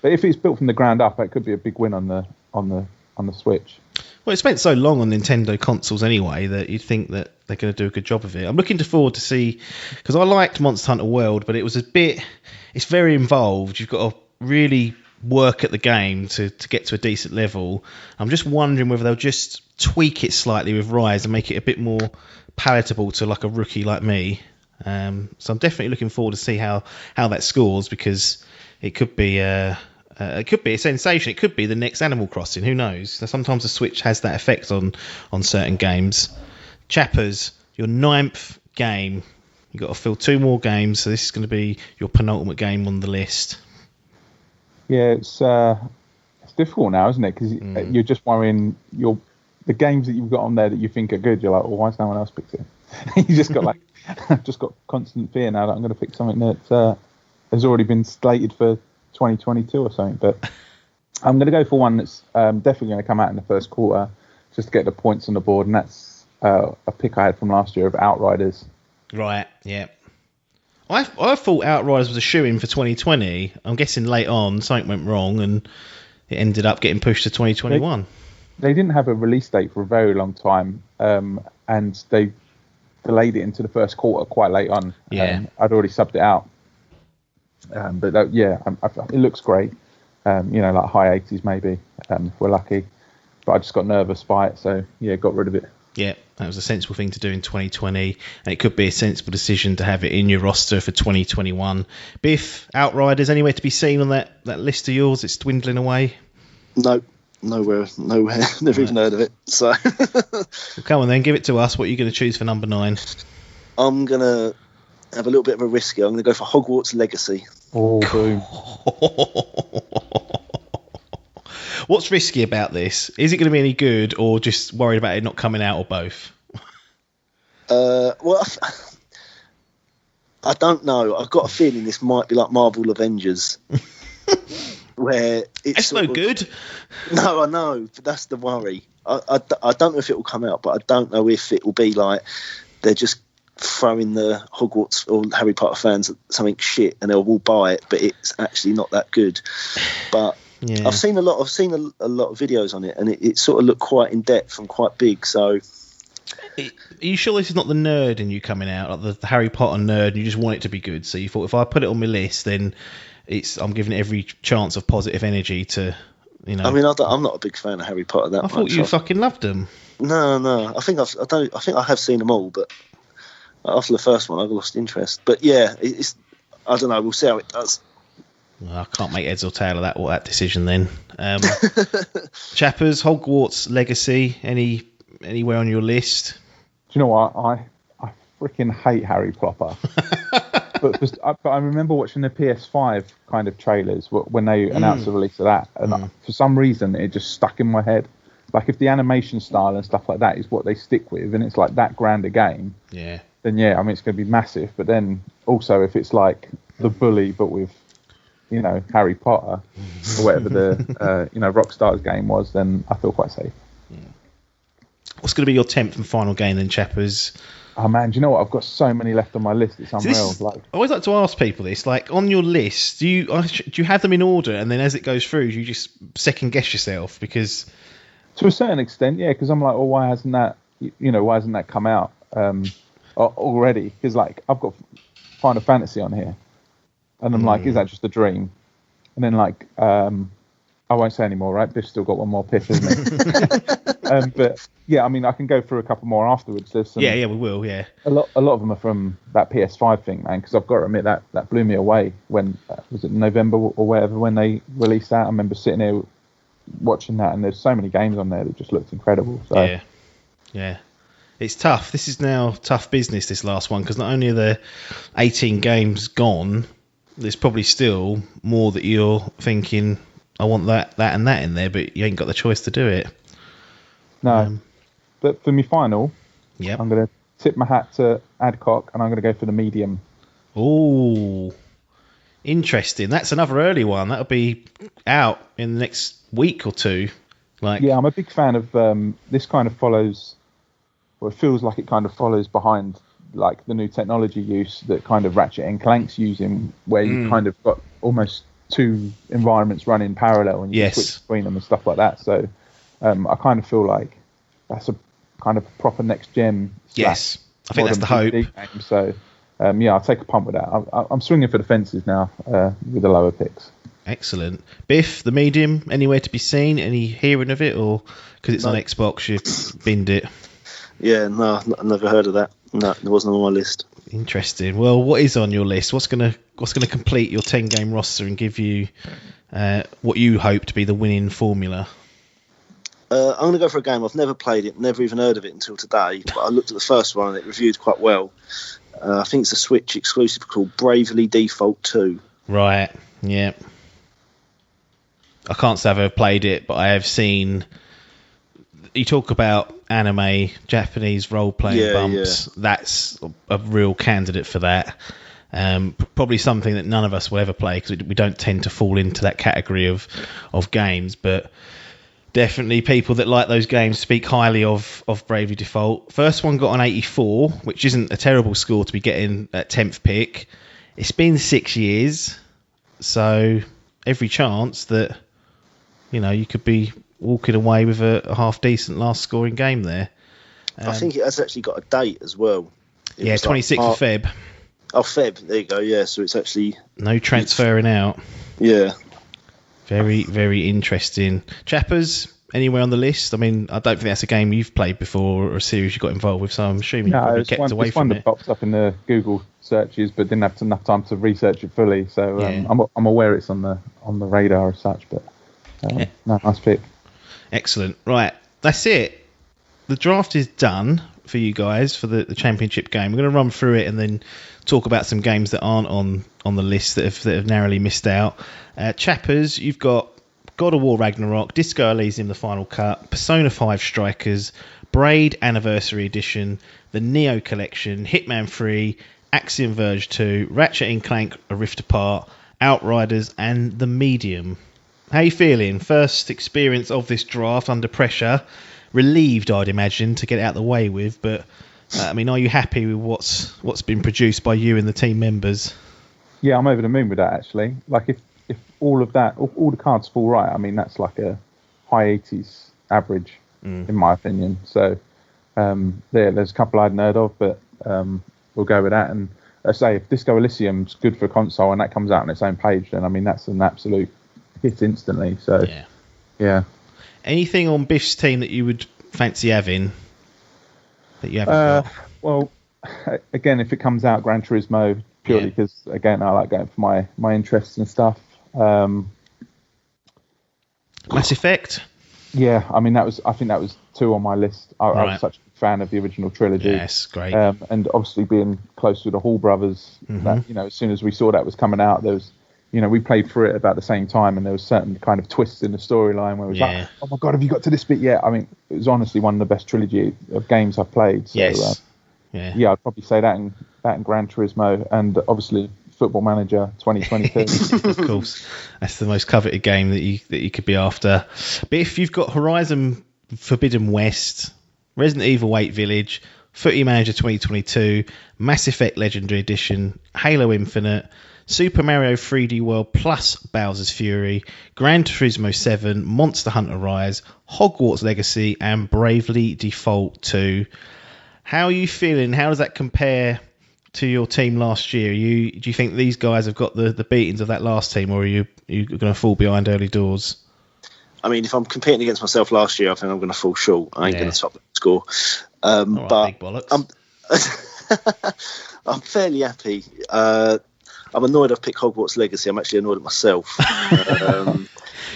But if it's built from the ground up, it could be a big win on the Switch. Well, it spent so long on Nintendo consoles anyway that you'd think that they're going to do a good job of it. I'm looking forward to see, because I liked Monster Hunter World, but it's very involved. You've got to really work at the game to get to a decent level. I'm just wondering whether they'll just tweak it slightly with Rise and make it a bit more palatable to like a rookie like me. So I'm definitely looking forward to see how that scores, because it could be a sensation. It could be the next Animal Crossing. Who knows? Sometimes the Switch has that effect on certain games. Chappers, your 9th game. You've got to fill 2 more games, so this is going to be your penultimate game on the list. Yeah, it's difficult now, isn't it? Because you're just worrying the games that you've got on there that you think are good. You're like, well, why has no one else picked it? You just got I've just got constant fear now that I'm going to pick something that has already been slated for 2022 or something. But I'm going to go for one that's definitely going to come out in the first quarter, just to get the points on the board, and that's a pick I had from last year of Outriders. Right. Yeah. I thought Outriders was a shoo-in for 2020. I'm guessing late on something went wrong and it ended up getting pushed to 2021. They didn't have a release date for a very long time, and they delayed it into the first quarter quite late on. Yeah. I'd already subbed it out. But it looks great. Like high 80s maybe, if we're lucky. But I just got nervous by it, so yeah, got rid of it. Yeah, that was a sensible thing to do in 2020, and it could be a sensible decision to have it in your roster for 2021. Biff, Outriders, anywhere to be seen on that list of yours? It's dwindling away. No, nowhere. Never even heard of it. So, well, come on then, give it to us. What are you going to choose for number 9? I'm gonna have a little bit of a risk here. I'm going to go for Hogwarts Legacy. Oh, boom. What's risky about this? Is it going to be any good, or just worried about it not coming out, or both? Well, I don't know. I've got a feeling this might be like Marvel Avengers, where It's no good. No, I know, but that's the worry. I don't know if it will come out, but I don't know if it will be like they're just throwing the Hogwarts or Harry Potter fans something shit and they'll all buy it, but it's actually not that good. But Yeah. I've seen a lot of videos on it, and it sort of looked quite in depth and quite big. So, Are you sure this is not the nerd in you coming out, like the Harry Potter nerd, and you just want it to be good? So you thought, if I put it on my list, then I'm giving it every chance of positive energy to, you know. I mean, I'm not a big fan of Harry Potter that much. I thought you fucking loved them. No. I think I have seen them all, but after the first one, I lost interest. But yeah, I don't know. We'll see how it does. Well, I can't make heads or tail of that decision then. Chappers, Hogwarts Legacy, anywhere on your list? Do you know what? I freaking hate Harry Potter. but I remember watching the PS5 kind of trailers when they announced the release of that, and for some reason it just stuck in my head. Like, if the animation style and stuff like that is what they stick with, and it's like that grand a game, then yeah, I mean, it's going to be massive. But then also, if it's like The Bully but with, you know, Harry Potter or whatever the Rockstar's game was, then I feel quite safe. What's going to be your 10th and final game then, Chappers? Oh man, do you know what? I've got so many left on my list. It's unreal. I always like to ask people this. Like, on your list, do you have them in order, and then as it goes through, you just second guess yourself? Because to a certain extent, yeah. Because I'm like, well, why hasn't that come out already? Because like, I've got Final Fantasy on here, and I'm like, is that just a dream? And then like, I won't say anymore, right? Biff's still got one more piff, isn't it? But yeah, I mean, I can go through a couple more afterwards. There's some, we will. Yeah, a lot of them are from that PS5 thing, man. Because I've got to admit that blew me away when was it November or whatever when they released that. I remember sitting there watching that, and there's so many games on there that just looked incredible. So yeah. It's tough. This is now tough business, this last one, because not only are there 18 games gone, there's probably still more that you're thinking, I want that, and that in there, but you ain't got the choice to do it. No. But for me final, I'm going to tip my hat to Adcock, and I'm going to go for the medium. Oh, interesting. That's another early one. That'll be out in the next week or two. Yeah, I'm a big fan of this. Kind of follows, well, it feels like it kind of follows behind like the new technology use that kind of Ratchet and Clank's using, where you kind of got almost two environments running parallel, and you can switch between them and stuff like that. So I kind of feel like that's a kind of proper next gen. Yes, I think that's the hope. Game. So I'll take a punt with that. I'm swinging for the fences now with the lower picks. Excellent. Biff, the medium, anywhere to be seen? Any hearing of it, or because it's on Xbox, you binned it? Yeah, no, I've never heard of that. No, it wasn't on my list. Interesting. Well, what is on your list? What's gonna complete your 10-game roster and give you what you hope to be the winning formula? I'm going to go for a game. I've never played it, never even heard of it until today. But I looked at the first one and it reviewed quite well. I think it's a Switch exclusive called Bravely Default 2. Right. Yeah. I can't say I've ever played it, but I have seen. You talk about anime, Japanese role-playing bumps. Yeah. That's a real candidate for that. Probably something that none of us will ever play because we don't tend to fall into that category of games. But definitely people that like those games speak highly of Bravely Default. First one got an 84, which isn't a terrible score to be getting at 10th pick. It's been 6 years, so every chance that you could be walking away with a half-decent last scoring game there. I think it has actually got a date as well. 26th of Feb. Oh, Feb. There you go. Yeah, so it's actually... No transferring out. Yeah. Very, very interesting. Chappers, anywhere on the list? I mean, I don't think that's a game you've played before or a series you got involved with, so I'm assuming you probably kept away from it. It's one that pops up in the Google searches, but didn't have enough time to research it fully. So I'm aware it's on the radar as such, but no, nice pick. Excellent. Right, that's it. The draft is done. for you guys for the championship game. We're going to run through it and then talk about some games that aren't on the list that have narrowly missed out. Chappers, you've got God of War Ragnarok, Disco Elysium The Final Cut, Persona 5 Strikers, Braid Anniversary Edition, the Neo Collection, Hitman 3, Axiom Verge 2, Ratchet & Clank A Rift Apart, Outriders, and The Medium. How are you feeling? First experience of this draft under pressure. Relieved, I'd imagine, to get it out of the way with, but I mean, are you happy with what's been produced by you and the team members? Yeah, I'm over the moon with that, actually. Like, if all of that, all the cards fall right, I mean, that's like a high 80s average, in my opinion. So, there's a couple I'd heard of, but we'll go with that. And I say, if Disco Elysium's good for console and that comes out on its own page, then I mean, that's an absolute hit instantly. So, yeah. Anything on Biff's team that you would fancy having that you haven't got? Well, again, if it comes out, Gran Turismo, purely because, again, I like going for my interests and stuff. Mass Effect? Yeah, I mean, I think that was 2 on my list. I was such a fan of the original trilogy. Yes, great. And obviously being close with the Hall brothers, that, as soon as we saw that was coming out, there was, we played through it about the same time, and there was certain kind of twists in the storyline where it was like, oh my God, have you got to this bit yet? I mean, it was honestly one of the best trilogy of games I've played. So, yes. Yeah, I'd probably say that and Gran Turismo, and obviously Football Manager 2022. Of course, that's the most coveted game that you could be after. But if you've got Horizon Forbidden West, Resident Evil 8 Village, Footy Manager 2022, Mass Effect Legendary Edition, Halo Infinite, Super Mario 3D World plus Bowser's Fury, Gran Turismo 7, Monster Hunter Rise, Hogwarts Legacy, and Bravely Default 2. How are you feeling? How does that compare to your team last year? Do you think these guys have got the beatings of that last team, or are you going to fall behind early doors? I mean, if I'm competing against myself last year, I think I'm going to fall short. I ain't going to top the score. Right, but big bollocks. I'm fairly happy. I'm annoyed I've picked Hogwarts Legacy. I'm actually annoyed at myself.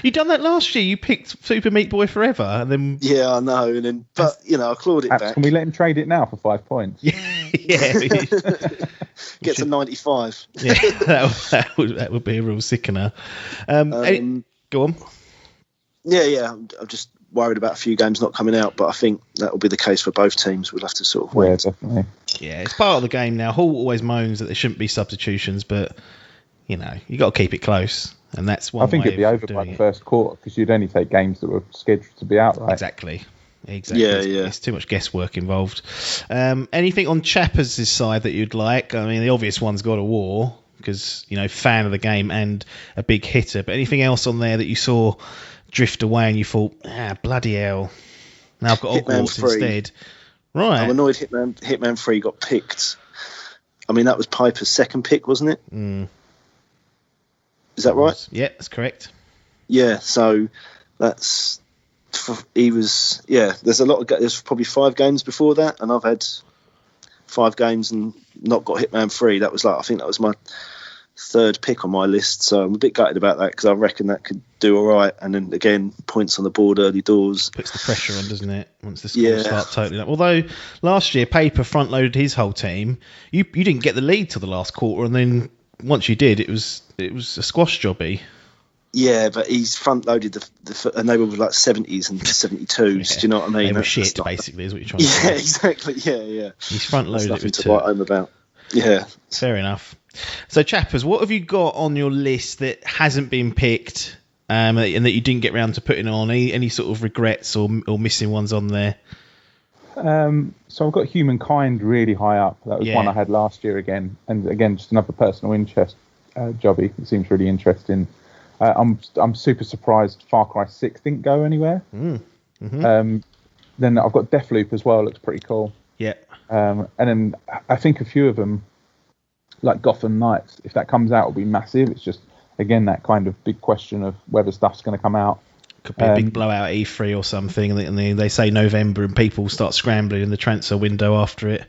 You done that last year. You picked Super Meat Boy Forever, and then yeah, I know. And then, but I clawed it back. Can we let him trade it now for 5 points? Yeah. Get to 95. Yeah, that would be a real sickener. Go on. Yeah. I'm just worried about a few games not coming out, but I think that will be the case for both teams. We'll have to sort of wait. Yeah, definitely. Yeah, it's part of the game now. Hull always moans that there shouldn't be substitutions, but you got to keep it close, and that's one. I think way it'd be over by the first quarter because you'd only take games that were scheduled to be out, right? Exactly. Yeah. It's too much guesswork involved. Anything on Chappers' side that you'd like? I mean, the obvious one's God of War because fan of the game and a big hitter. But anything else on there that you saw drift away and you thought, bloody hell, now I've got Hogwarts instead? Right. I'm annoyed Hitman 3 got picked. I mean, that was Piper's second pick, wasn't it? Mm. Is that right? Yeah, that's correct. Yeah, so there's there's probably 5 games before that, and I've had 5 games and not got Hitman 3. I think that was my 3rd pick on my list, so I'm a bit gutted about that because I reckon that could do all right. And then again, points on the board early doors puts the pressure on, doesn't it? Once the scores start totally up. Although last year Paper front loaded his whole team, you didn't get the lead till the last quarter, and then once you did, it was a squash jobby. Yeah, but he's front loaded and they were like 70s and 72s. Yeah. Do you know what I mean? They were shit, basically, is what you're trying to say. Yeah, exactly. Yeah. He's front loaded Nothing with to 2. write home about. Yeah. Fair enough. So, Chappers, what have you got on your list that hasn't been picked and that you didn't get round to putting on? Any sort of regrets or missing ones on there? So I've got Humankind really high up. That was one I had last year again. And again, just another personal interest jobby. It seems really interesting. I'm super surprised Far Cry 6 didn't go anywhere. Mm-hmm. Then I've got Deathloop as well. Looks pretty cool. Yeah. And then I think a few of them, like Gotham Knights, if that comes out, will be massive. It's just, again, that kind of big question of whether stuff's going to come out. Could be a big blowout at E3 or something, and they say November and people start scrambling in the transfer window after it.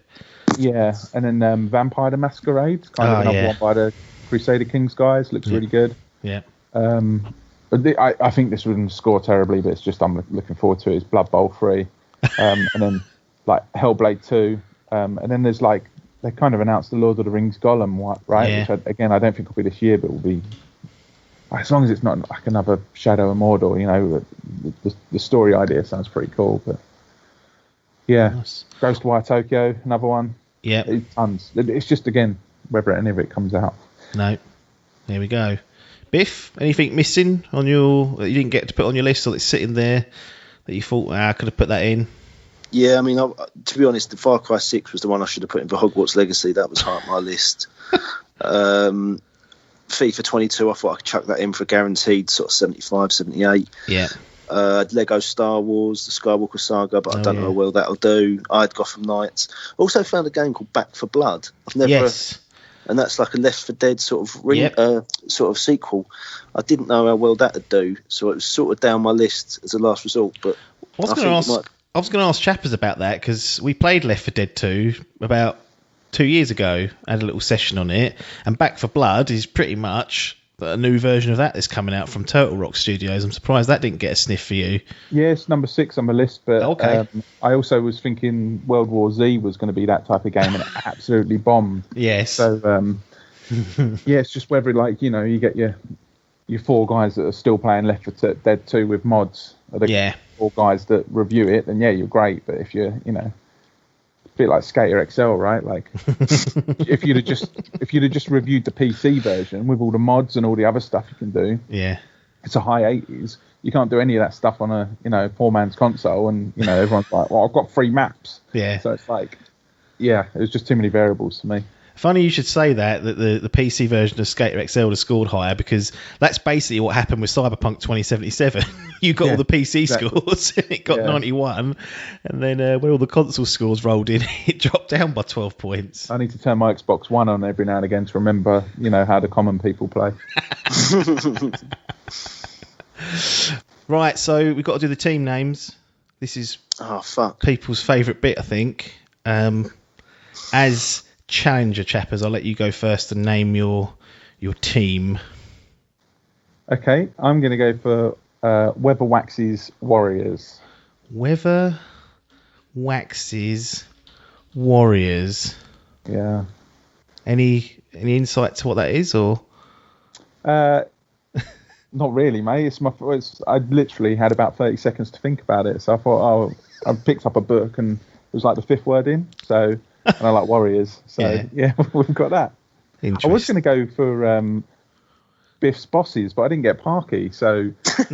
Yeah, and then Vampire the Masquerade, kind of another one by the Crusader Kings guys. Looks really good. Yeah. But I think this wouldn't score terribly, but it's just I'm looking forward to it. It's Blood Bowl 3. And then like Hellblade 2, and then there's like they kind of announced the Lord of the Rings Gollum, right? Yeah. Which I don't think will be this year, but will be as long as it's not like another Shadow of Mordor. You know, the story idea sounds pretty cool. But yeah, Nice. Ghostwire Tokyo, another one. Yeah. Tons. It's just again whether any of it comes out. No. There we go. Biff, anything missing on your that you didn't get to put on your list, or that's sitting there that you thought I could have put that in? Yeah, I mean, to be honest, the Far Cry 6 was the one I should have put in for Hogwarts Legacy. That was high on my list. FIFA 22, I thought I could chuck that in for a guaranteed sort of 75, 78. Yeah. Lego Star Wars, the Skywalker Saga, but I don't know how well that'll do. I had Gotham Knights. Also found a game called Back for Blood. I've never... Yes. And that's like a Left 4 Dead sort of sequel. I didn't know how well that'd do, so it was sort of down my list as a last resort. But I was going to ask Chappers about that, because we played Left 4 Dead 2 about 2 years ago, had a little session on it, and Back for Blood is pretty much a new version of that that's coming out from Turtle Rock Studios. I'm surprised that didn't get a sniff for you. Yeah, it's number 6 on the list, but okay. I also was thinking World War Z was going to be that type of game, and it absolutely bombed. Yes. So, yeah, it's just whether, like, you know, you get your 4 guys that are still playing Left 4 Dead 2 with mods, are the 4 guys that review it, then yeah, you're great. But if you're, you know, a bit like Skater XL, right? Like, if you'd have just reviewed the PC version with all the mods and all the other stuff you can do, yeah, it's a high 80s. You can't do any of that stuff on a, you know, poor man's console, and you know everyone's like, well, I've got 3 maps. Yeah. So it's like, yeah, it was just too many variables for me. Funny you should say that the PC version of Skater XL has scored higher, because that's basically what happened with Cyberpunk 2077. You got all the PC scores, and it got 91, and then when all the console scores rolled in, it dropped down by 12 points. I need to turn my Xbox One on every now and again to remember, you know, how the common people play. Right, so we've got to do the team names. This is people's favourite bit, I think. As challenger, Chappers, I'll let you go first and name your team. Okay, I'm going to go for Weather Wax's Warriors. Weather Wax's Warriors. Yeah. Any insight to what that is, or? Not really, mate. I literally had about 30 seconds to think about it, so I thought, I picked up a book and it was like the 5th word in, so. And I like Warriors, so yeah we've got that. I was going to go for Biff's Bosses, but I didn't get Parky, so it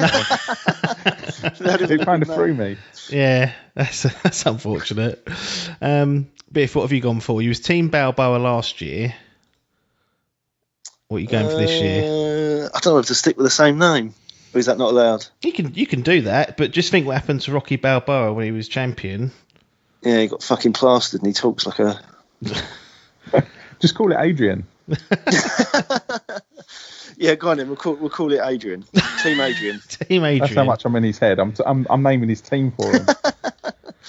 kind of threw me. Yeah, that's unfortunate. Biff, what have you gone for? You was Team Balboa last year. What are you going for this year? I don't know if to stick with the same name, or is that not allowed? You can do that, but just think what happened to Rocky Balboa when he was champion. Yeah, he got fucking plastered and he talks like a... Just call it Adrian. Yeah, go on then. We'll call it Adrian. Team Adrian. Team Adrian. That's how much I'm in his head. I'm naming his team for him.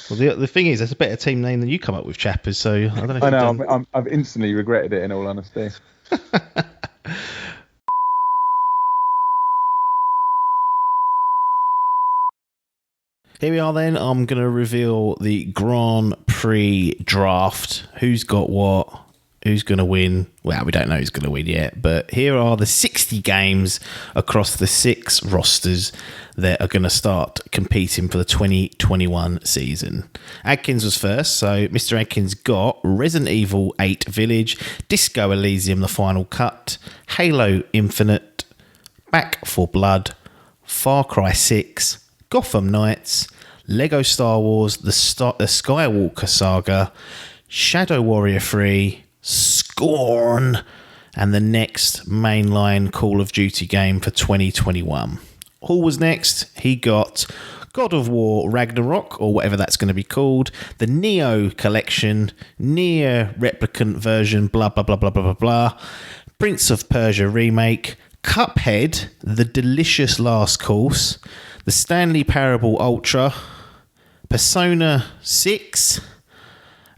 Well, the thing is, that's a better team name than you come up with, Chappers, so I don't know if I know, I've instantly regretted it, in all honesty. Here we are then. I'm going to reveal the Grand Prix draft. Who's got what? Who's going to win? Well, we don't know who's going to win yet, but here are the 60 games across the 6 rosters that are going to start competing for the 2021 season. Adkins was first, so Mr. Adkins got Resident Evil 8 Village, Disco Elysium The Final Cut, Halo Infinite, Back 4 Blood, Far Cry 6, Gotham Knights, Lego Star Wars, the Skywalker Saga, Shadow Warrior 3, Scorn, and the next mainline Call of Duty game for 2021. Hall was next. He got God of War Ragnarok, or whatever that's going to be called, the Neo Collection, Nier Replicant version, blah, blah, blah, blah, blah, blah, blah, Prince of Persia Remake, Cuphead, The Delicious Last Course, the Stanley Parable Ultra, Persona 6,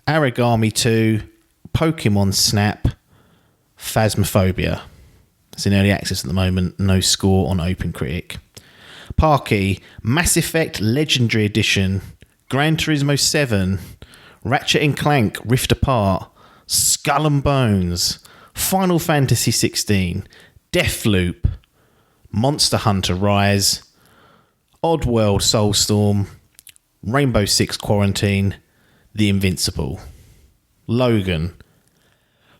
Origami 2, Pokemon Snap, Phasmophobia. It's in early access at the moment. No score on OpenCritic. Parky, Mass Effect Legendary Edition, Gran Turismo 7, Ratchet and Clank Rift Apart, Skull and Bones, Final Fantasy 16, Deathloop, Monster Hunter Rise, Oddworld Soulstorm, Rainbow Six Quarantine, The Invincible, Logan,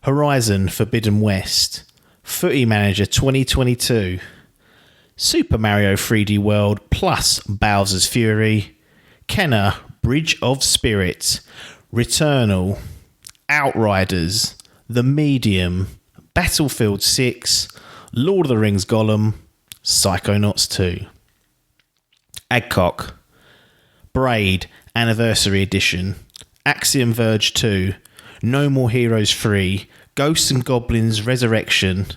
Horizon Forbidden West, Footy Manager 2022, Super Mario 3D World plus Bowser's Fury, Kenna Bridge of Spirits, Returnal, Outriders, The Medium, Battlefield 6, Lord of the Rings Gollum, Psychonauts 2. Adcock, Braid Anniversary Edition, Axiom Verge 2, No More Heroes 3, Ghosts and Goblins Resurrection,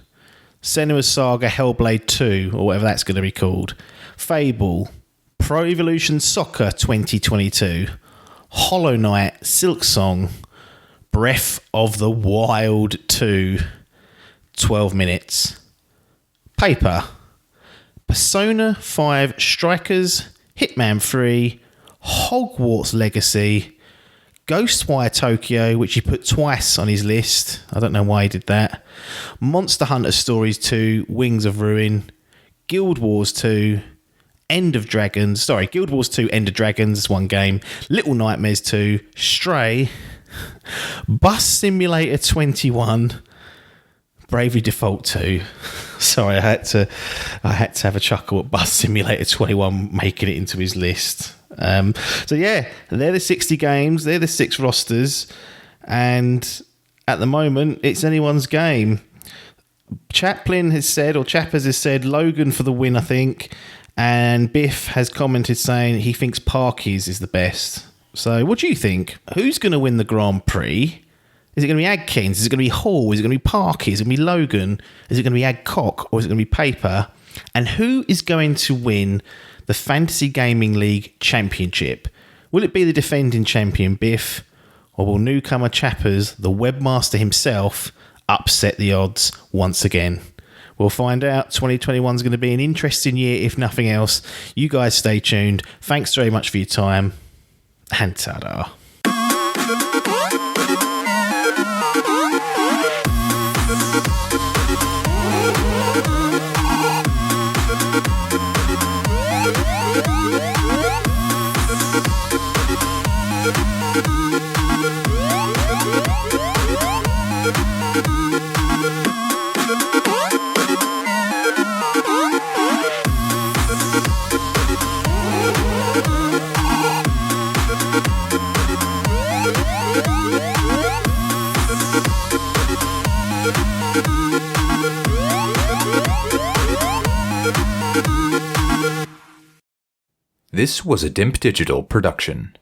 Senua's Saga Hellblade 2, or whatever that's going to be called, Fable, Pro Evolution Soccer 2022, Hollow Knight Silksong, Breath of the Wild 2, 12 minutes, Paper, Persona 5 Strikers, Hitman 3, Hogwarts Legacy, Ghostwire Tokyo, which he put twice on his list. I don't know why he did that. Monster Hunter Stories 2, Wings of Ruin, Guild Wars 2, Guild Wars 2, End of Dragons, one game, Little Nightmares 2, Stray, Bus Simulator 21, Bravely Default 2. Sorry, I had to have a chuckle at Bus Simulator 21 making it into his list. So yeah, they're the 60 games, they're the 6 rosters, and at the moment it's anyone's game. Chaplin has said, or Chappers has said, Logan for the win, I think, and Biff has commented saying he thinks Parky's is the best. So what do you think? Who's going to win the Grand Prix? Is it going to be Adkins? Is it going to be Hall? Is it going to be Parky? Is it going to be Logan? Is it going to be Adcock? Or is it going to be Paper? And who is going to win the Fantasy Gaming League Championship? Will it be the defending champion Biff? Or will newcomer Chappers, the webmaster himself, upset the odds once again? We'll find out. 2021 is going to be an interesting year, if nothing else. You guys stay tuned. Thanks very much for your time. And ta-da. This was a Dimp Digital production.